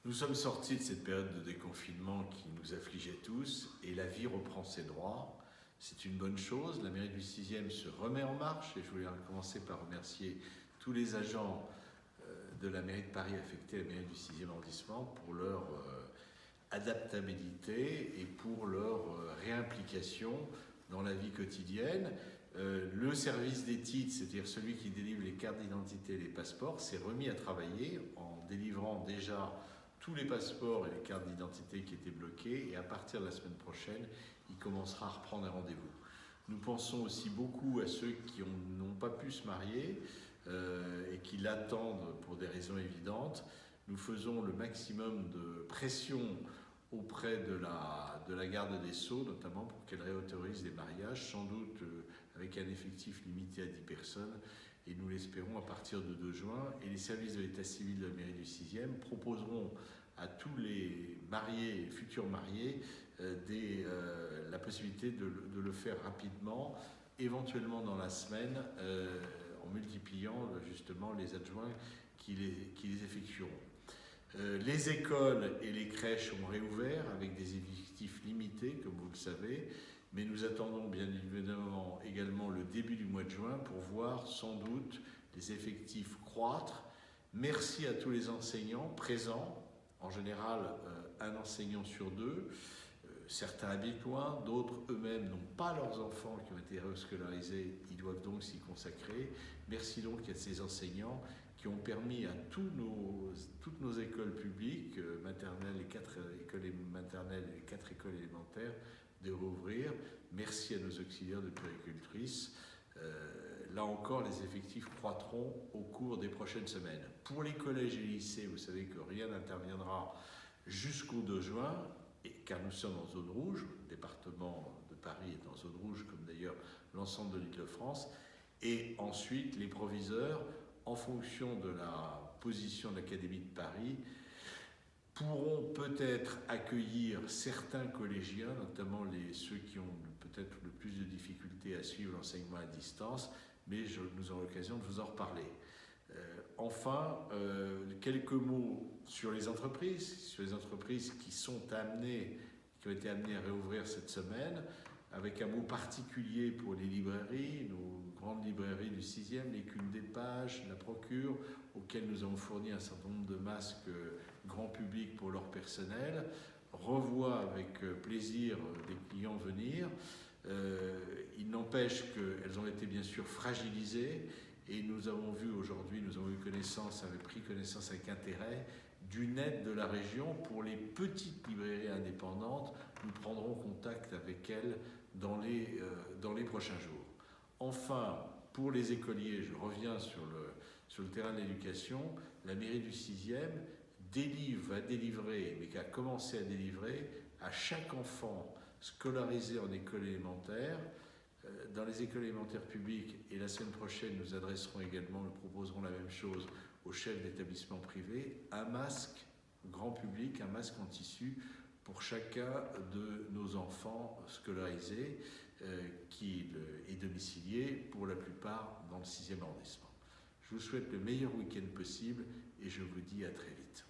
Nous sommes sortis de cette période de déconfinement qui nous affligeait tous et la vie reprend ses droits. C'est une bonne chose. La mairie du 6e se remet en marche et je voulais commencer par remercier tous les agents de la mairie de Paris affectés à la mairie du 6e arrondissement pour leur adaptabilité et pour leur réimplication dans la vie quotidienne. Le service des titres, c'est-à-dire celui qui délivre les cartes d'identité et les passeports, s'est remis à travailler en délivrant déjà tous les passeports et les cartes d'identité qui étaient bloqués, et à partir de la semaine prochaine, il commencera à reprendre un rendez-vous. Nous pensons aussi beaucoup à ceux qui n'ont pas pu se marier et qui l'attendent pour des raisons évidentes. Nous faisons le maximum de pression auprès de la garde des Sceaux, notamment pour qu'elle réautorise les mariages, sans doute avec un effectif limité à 10 personnes, et nous l'espérons à partir de 2 juin. Et les services de l'état civil de la mairie du 6e proposeront à tous les mariés et futurs mariés la possibilité de le faire rapidement, éventuellement dans la semaine, en multipliant justement les adjoints qui les effectueront. Les écoles et les crèches ont réouvert avec des effectifs limités, comme vous le savez, mais nous attendons bien évidemment également le début du mois de juin pour voir sans doute les effectifs croître. Merci à tous les enseignants présents, en général un enseignant sur 2. Certains habitent loin, d'autres eux-mêmes n'ont pas leurs enfants qui ont été rescolarisés, ils doivent donc s'y consacrer. Merci donc à ces enseignants qui ont permis à toutes nos écoles publiques, maternelles, les 4 écoles maternelles et les 4 écoles élémentaires, de rouvrir. Merci à nos auxiliaires de puéricultrices. Là encore, les effectifs croîtront au cours des prochaines semaines. Pour les collèges et lycées, vous savez que rien n'interviendra jusqu'au 2 juin, car nous sommes en zone rouge. Le département de Paris est en zone rouge, comme d'ailleurs l'ensemble de l'Île-de-France. Et ensuite, les proviseurs, en fonction de la position de l'Académie de Paris, pourront peut-être accueillir certains collégiens, notamment ceux qui ont peut-être le plus de difficultés à suivre l'enseignement à distance, mais nous aurons l'occasion de vous en reparler. Enfin, quelques mots sur les entreprises qui ont été amenées à réouvrir cette semaine, avec un mot particulier pour les librairies, nos grandes librairies du 6e, l'Écume des Pages, la Procure, auxquelles nous avons fourni un certain nombre de masques grand public pour leur personnel, revoient avec plaisir des clients venir. Il n'empêche qu'elles ont été bien sûr fragilisées, et nous avons vu aujourd'hui, nous avons pris connaissance avec intérêt d'une aide de la région pour les petites librairies indépendantes. Nous prendrons contact avec elles dans les prochains jours. Enfin, pour les écoliers, je reviens sur le terrain de l'éducation, la mairie du 6e va délivrer, mais qui a commencé à délivrer, à chaque enfant scolarisé en école élémentaire, dans les écoles élémentaires publiques, et la semaine prochaine nous proposerons la même chose aux chefs d'établissements privés, un masque grand public, un masque en tissu pour chacun de nos enfants scolarisés qui est domicilié pour la plupart dans le 6e arrondissement. Je vous souhaite le meilleur week-end possible et je vous dis à très vite.